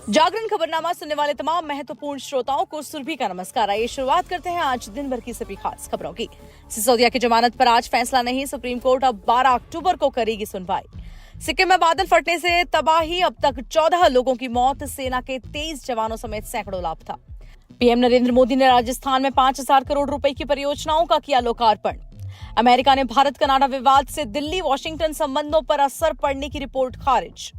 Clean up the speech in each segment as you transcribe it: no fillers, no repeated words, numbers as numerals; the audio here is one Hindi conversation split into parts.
जागरण खबरनामा सुनने वाले तमाम महत्वपूर्ण श्रोताओं को सुरभि का नमस्कार। आइए शुरुआत करते हैं आज दिन भर की सभी खास खबरों की। सिसोदिया की जमानत पर आज फैसला नहीं, सुप्रीम कोर्ट अब 12 अक्टूबर को करेगी सुनवाई। सिक्किम में बादल फटने से तबाही, अब तक 14 लोगों की मौत, सेना के 23 जवानों समेत सैकड़ों लापता। पीएम नरेंद्र मोदी ने राजस्थान में 5,000 करोड़ रुपए की परियोजनाओं का किया लोकार्पण। अमेरिका ने भारत कनाडा विवाद से दिल्ली वाशिंगटन संबंधों पर असर पड़ने की रिपोर्ट खारिज।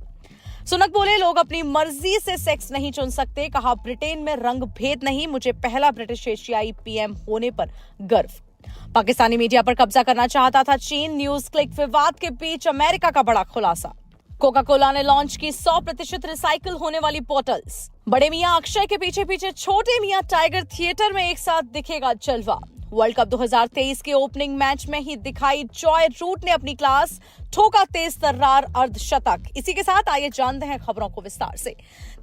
सुनक बोले, लोग अपनी मर्जी से सेक्स नहीं चुन सकते, कहा ब्रिटेन में रंग भेद नहीं, मुझे पहला ब्रिटिश एशियाई पीएम होने पर गर्व। पाकिस्तानी मीडिया पर कब्जा करना चाहता था चीन, न्यूज क्लिक विवाद के बीच अमेरिका का बड़ा खुलासा। कोका कोला ने लॉन्च की 100% रिसाइकिल होने वाली बॉटल्स। बड़े मियां अक्षय के पीछे पीछे छोटे मियां टाइगर थिएटर में एक साथ दिखेगा जलवा। वर्ल्ड कप 2023 के ओपनिंग मैच में ही दिखाई जॉय रूट ने अपनी क्लास, ठोका तेज तर्रार अर्धशतक। इसी के साथ आइए जानते हैं खबरों को विस्तार से।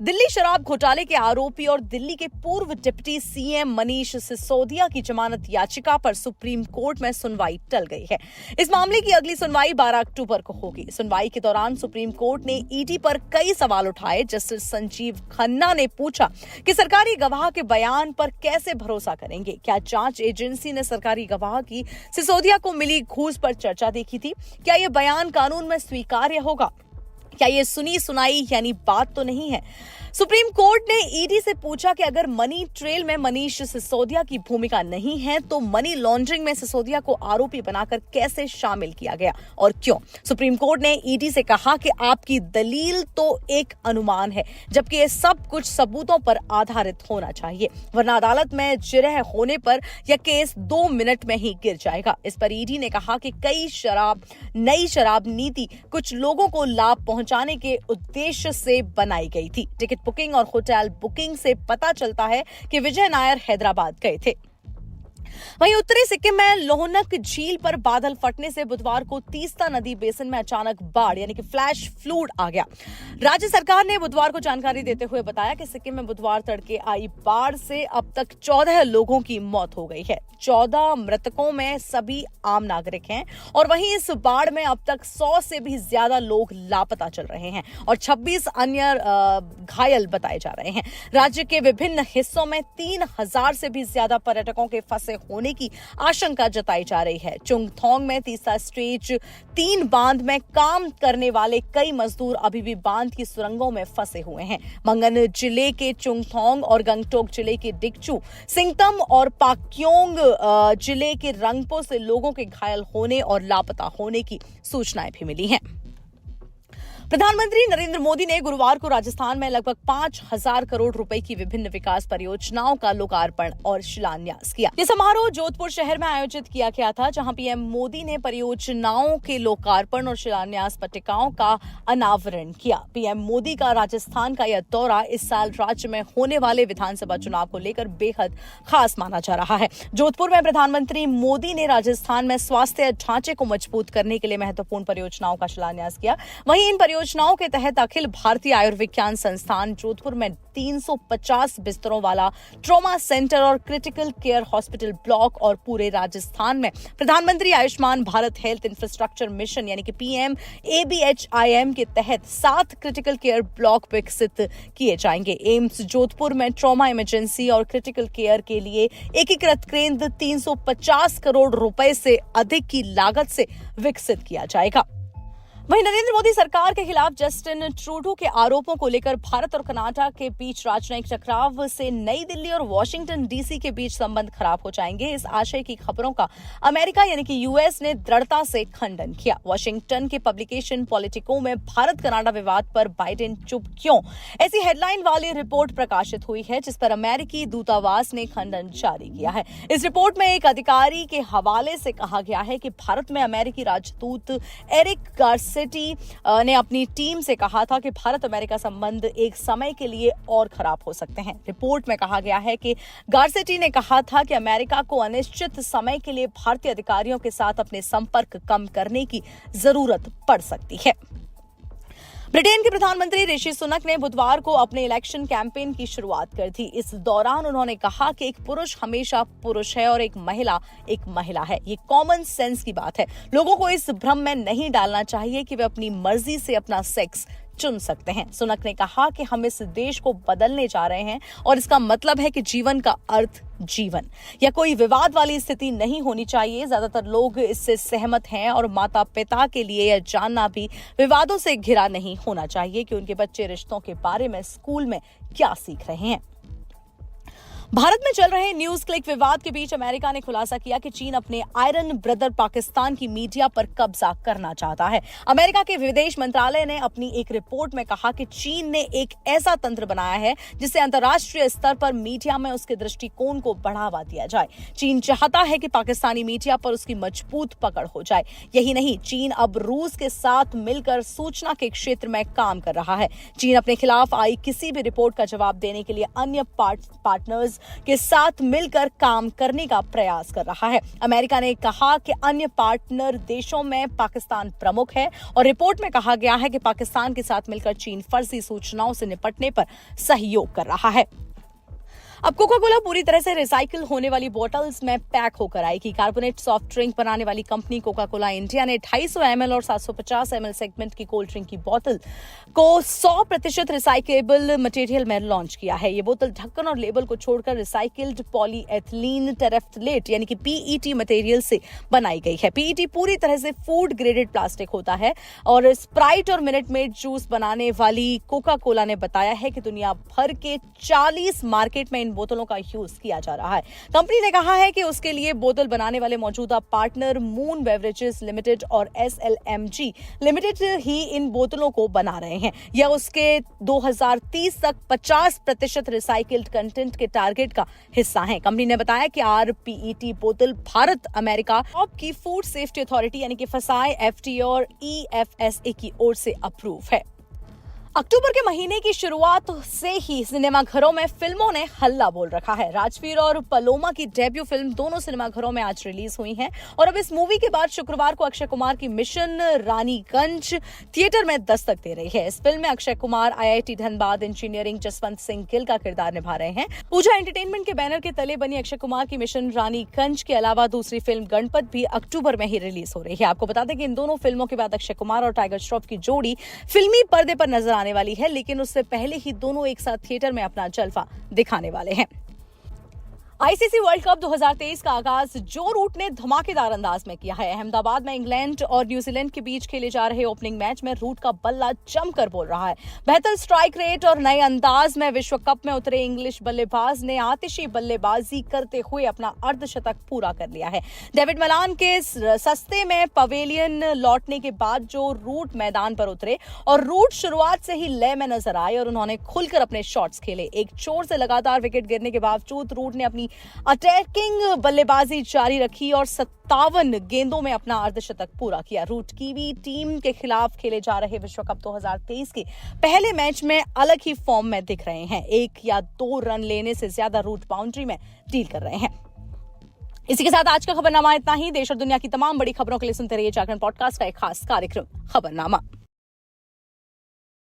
दिल्ली शराब घोटाले के आरोपी और दिल्ली के पूर्व डिप्टी सीएम मनीष सिसोदिया की जमानत याचिका पर सुप्रीम कोर्ट में सुनवाई टल गई है। इस मामले की अगली सुनवाई 12 अक्टूबर को होगी। सुनवाई के दौरान सुप्रीम कोर्ट ने ईडी पर कई सवाल उठाए। जस्टिस संजीव खन्ना ने पूछा कि सरकारी गवाह के बयान पर कैसे भरोसा करेंगे। क्या जांच एजेंसी ने सरकारी गवाह की सिसोदिया को मिली घूस पर चर्चा देखी थी? क्या यह बयान कानून में स्वीकार्य होगा? क्या ये सुनी सुनाई यानी बात तो नहीं है? सुप्रीम कोर्ट ने ईडी से पूछा कि अगर मनी ट्रेल में मनीष सिसोदिया की भूमिका नहीं है तो मनी लॉन्ड्रिंग में सिसोदिया को आरोपी बनाकर कैसे शामिल किया गया और क्यों? सुप्रीम कोर्ट ने ईडी से कहा कि आपकी दलील तो एक अनुमान है, जबकि ये सब कुछ सबूतों पर आधारित होना चाहिए, वरना अदालत में जिरह होने पर यह केस 2 मिनट में ही गिर जाएगा। इस पर ईडी ने कहा कि नई शराब नीति कुछ लोगों को लाभ पहुंचाने के उद्देश्य से बनाई गई थी। टिकट बुकिंग और होटल बुकिंग से पता चलता है कि विजय नायर हैदराबाद गए थे। वहीं उत्तरी सिक्किम में लोहनक झील पर बादल फटने से बुधवार को तीस्ता नदी बेसिन में अचानक बाढ़ यानी कि फ्लैश फ्लूड आ गया। राज्य सरकार ने बुधवार को जानकारी देते हुए बताया कि सिक्किम में बुधवार तड़के आई बाढ़ से अब तक 14 लोगों की मौत हो गई है। 14 मृतकों में सभी आम नागरिक हैं और वहीं इस बाढ़ में अब तक 100 से भी ज्यादा लोग लापता चल रहे हैं और 26 अन्य घायल बताए जा रहे हैं। राज्य के विभिन्न हिस्सों में 3,000 से भी ज्यादा पर्यटकों के फंसे होने की आशंका जताई जा रही है। चुंगथोंग में तीसरा स्टेज 3 बांध में काम करने वाले कई मजदूर अभी भी बांध की सुरंगों में फंसे हुए हैं। मंगन जिले के चुंगथोंग और गंगटोक जिले के डिक्चू, सिंगतम और पाक्योंग जिले के रंगपो से लोगों के घायल होने और लापता होने की सूचनाएं भी मिली हैं। प्रधानमंत्री नरेंद्र मोदी ने गुरुवार को राजस्थान में लगभग 5,000 करोड़ रुपए की विभिन्न विकास परियोजनाओं का लोकार्पण और शिलान्यास किया। यह समारोह जोधपुर शहर में आयोजित किया गया था, जहां पीएम मोदी ने परियोजनाओं के लोकार्पण और शिलान्यास पट्टिकाओं का अनावरण किया। पीएम मोदी का राजस्थान का यह दौरा इस साल राज्य में होने वाले विधानसभा चुनाव को लेकर बेहद खास माना जा रहा है। जोधपुर में प्रधानमंत्री मोदी ने राजस्थान में स्वास्थ्य ढांचे को मजबूत करने के लिए महत्वपूर्ण परियोजनाओं का शिलान्यास किया। वहीं इन परियोजनाओं के तहत अखिल भारतीय आयुर्विज्ञान संस्थान जोधपुर में 350 बिस्तरों वाला ट्रॉमा सेंटर और क्रिटिकल केयर हॉस्पिटल ब्लॉक और पूरे राजस्थान में प्रधानमंत्री Ayushman Bharat health infrastructure mission यानी कि PMABHIM के तहत 7 क्रिटिकल केयर ब्लॉक विकसित किए जाएंगे। एम्स जोधपुर में ट्रॉमा इमरजेंसी और क्रिटिकल केयर के लिए एकीकृत केंद्र 350 करोड़ रुपए से अधिक की लागत से विकसित किया जाएगा। वहीं नरेंद्र मोदी सरकार के खिलाफ जस्टिन ट्रूडो के आरोपों को लेकर भारत और कनाडा के बीच राजनयिक टकराव से नई दिल्ली और वाशिंगटन डीसी के बीच संबंध खराब हो जाएंगे, इस आशय की खबरों का अमेरिका यानी कि यूएस ने दृढ़ता से खंडन किया। वाशिंगटन के पब्लिकेशन पॉलिटिको में भारत कनाडा विवाद पर बाइडेन चुप क्यों, ऐसी हेडलाइन वाली रिपोर्ट प्रकाशित हुई है, जिस पर अमेरिकी दूतावास ने खंडन जारी किया है। इस रिपोर्ट में एक अधिकारी के हवाले से कहा गया है कि भारत में अमेरिकी राजदूत एरिक गार्सिया ने अपनी टीम से कहा था कि भारत अमेरिका संबंध एक समय के लिए और खराब हो सकते हैं। रिपोर्ट में कहा गया है कि गार्सेटी ने कहा था कि अमेरिका को अनिश्चित समय के लिए भारतीय अधिकारियों के साथ अपने संपर्क कम करने की जरूरत पड़ सकती है। ब्रिटेन के प्रधानमंत्री ऋषि सुनक ने बुधवार को अपने इलेक्शन कैंपेन की शुरुआत कर दी। इस दौरान उन्होंने कहा कि एक पुरुष हमेशा पुरुष है और एक महिला है। ये कॉमन सेंस की बात है। लोगों को इस भ्रम में नहीं डालना चाहिए कि वे अपनी मर्जी से अपना सेक्स चुन सकते हैं। सुनक ने कहा कि हम इस देश को बदलने जा रहे हैं और इसका मतलब है कि जीवन का अर्थ जीवन या कोई विवाद वाली स्थिति नहीं होनी चाहिए। ज्यादातर लोग इससे सहमत हैं और माता पिता के लिए यह जानना भी विवादों से घिरा नहीं होना चाहिए कि उनके बच्चे रिश्तों के बारे में स्कूल में क्या सीख रहे हैं। भारत में चल रहे न्यूज क्लिक विवाद के बीच अमेरिका ने खुलासा किया कि चीन अपने आयरन ब्रदर पाकिस्तान की मीडिया पर कब्जा करना चाहता है। अमेरिका के विदेश मंत्रालय ने अपनी एक रिपोर्ट में कहा कि चीन ने एक ऐसा तंत्र बनाया है जिससे अंतर्राष्ट्रीय स्तर पर मीडिया में उसके दृष्टिकोण को बढ़ावा दिया जाए। चीन चाहता है कि पाकिस्तानी मीडिया पर उसकी मजबूत पकड़ हो जाए। यही नहीं, चीन अब रूस के साथ मिलकर सूचना के क्षेत्र में काम कर रहा है। चीन अपने खिलाफ आई किसी भी रिपोर्ट का जवाब देने के लिए अन्य पार्टनर्स के साथ मिलकर काम करने का प्रयास कर रहा है। अमेरिका ने कहा कि अन्य पार्टनर देशों में पाकिस्तान प्रमुख है और रिपोर्ट में कहा गया है कि पाकिस्तान के साथ मिलकर चीन फर्जी सूचनाओं से निपटने पर सहयोग कर रहा है। अब कोका कोला पूरी तरह से रिसाइकिल होने वाली बोतल्स में पैक होकर आएगी। कार्बोनेट सॉफ्ट ड्रिंक बनाने वाली कंपनी कोका कोला इंडिया ने 250 ml और 750 ml सेगमेंट की कोल्ड ड्रिंक की बोतल को 100% रिसाइकेबल मटेरियल में लॉन्च किया है। ये बोतल ढक्कन और लेबल को छोड़कर रिसाइकिल्ड पॉलीएथिलीन टेरेफ्थलेट यानी कि पीईटी मटेरियल से बनाई गई है। पीईटी पूरी तरह से फूड ग्रेडेड प्लास्टिक होता है और स्प्राइट और मिनट मेड जूस बनाने वाली कोका कोला ने बताया है कि दुनिया भर के 40 मार्केट में इन बोतलों का यूज किया जा रहा है। कंपनी ने कहा है कि उसके लिए बोतल बनाने वाले मौजूदा पार्टनर मून बेवरेजेस लिमिटेड और SLMG लिमिटेड ही इन बोतलों को बना रहे हैं। यह उसके 2030 तक 50% रिसाइकिल्ड कंटेंट के टारगेट का हिस्सा है। कंपनी ने बताया कि RPET बोतल भारत, अमेरिका की फूड सेफ्टी अथॉरिटी यानी कि FSSAI, FDA और EFSA की ओर से अप्रूव है। अक्टूबर के महीने की शुरुआत से ही सिनेमाघरों में फिल्मों ने हल्ला बोल रखा है। राजवीर और पलोमा की डेब्यू फिल्म दोनों सिनेमाघरों में आज रिलीज हुई है और अब इस मूवी के बाद शुक्रवार को अक्षय कुमार की मिशन रानीगंज थिएटर में दस्तक दे रही है। इस फिल्म में अक्षय कुमार IIT धनबाद इंजीनियरिंग जसवंत सिंह गिल का किरदार निभा रहे हैं। पूजा एंटरटेनमेंट के बैनर के तले बनी अक्षय कुमार की मिशन रानीगंज के अलावा दूसरी फिल्म गणपत भी अक्टूबर में ही रिलीज हो रही है। आपको बता दें कि इन दोनों फिल्मों के बाद अक्षय कुमार और टाइगर श्रॉफ की जोड़ी फिल्मी पर्दे पर नजर आने वाली है, लेकिन उससे पहले ही दोनों एक साथ थिएटर में अपना जलवा दिखाने वाले हैं। आईसीसी वर्ल्ड कप 2023 का आगाज जो रूट ने धमाकेदार अंदाज में किया है। अहमदाबाद में इंग्लैंड और न्यूजीलैंड के बीच खेले जा रहे ओपनिंग मैच में रूट का बल्ला जमकर बोल रहा है। बेहतर स्ट्राइक रेट और नए अंदाज में विश्व कप में उतरे इंग्लिश बल्लेबाज ने आतिशी बल्लेबाजी करते हुए अपना अर्धशतक पूरा कर लिया है। डेविड मलान के सस्ते में पवेलियन लौटने के बाद जो रूट मैदान पर उतरे और रूट शुरुआत से ही लय में नजर आए और उन्होंने खुलकर अपने शॉट्स खेले। एक छोर से लगातार विकेट गिरने के बावजूद रूट ने अपनी अटैकिंग बल्लेबाजी जारी रखी और 57 गेंदों में अपना अर्धशतक पूरा किया। रूट कीवी टीम के खिलाफ खेले जा रहे विश्व कप 2023 के पहले मैच में अलग ही फॉर्म में दिख रहे हैं। 1 या 2 रन लेने से ज्यादा रूट बाउंड्री में डील कर रहे हैं। इसी के साथ आज का खबरनामा इतना ही। देश और दुनिया की तमाम बड़ी खबरों के लिए सुनते रहिए जागरण पॉडकास्ट का एक खास कार्यक्रम खबरनामा।